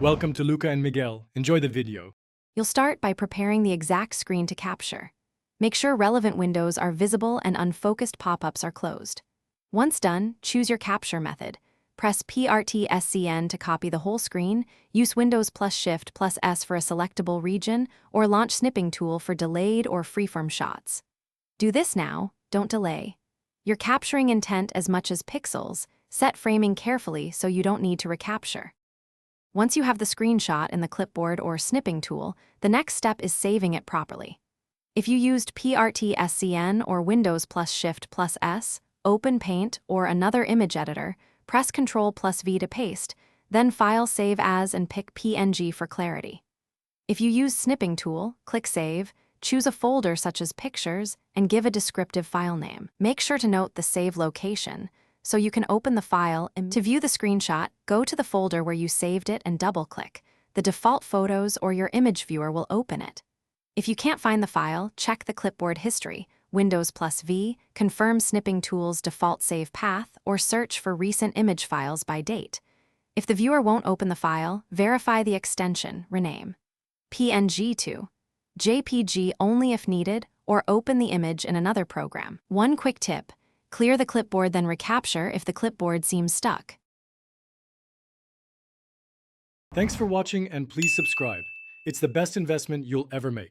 Welcome to Luca and Miguel. Enjoy the video. You'll start by preparing the exact screen to capture. Make sure relevant windows are visible and unfocused pop-ups are closed. Once done, choose your capture method. Press PRT-SCN to copy the whole screen, use Windows plus Shift plus S for a selectable region, or launch Snipping Tool for delayed or freeform shots. Do this now, don't delay. You're capturing intent as much as pixels. Set framing carefully so you don't need to recapture. Once you have the screenshot in the clipboard or snipping tool, the next step is saving it properly. If you used PRT-SCN or Windows plus Shift plus S, open Paint or another image editor, press Ctrl plus V to paste, then File Save As and pick PNG for clarity. If you use Snipping Tool, click Save, choose a folder such as Pictures, and give a descriptive file name. Make sure to note the save location, so you can open the file and to view the screenshot, go to the folder where you saved it and double-click. The default photos or your image viewer will open it. If you can't find the file, check the clipboard history, Windows plus V, confirm Snipping Tool's default save path, or search for recent image files by date. If the viewer won't open the file, verify the extension, rename PNG to JPG only if needed, or open the image in another program. One quick tip: clear the clipboard then recapture if the clipboard seems stuck. Thanks for watching and please subscribe. It's the best investment you'll ever make.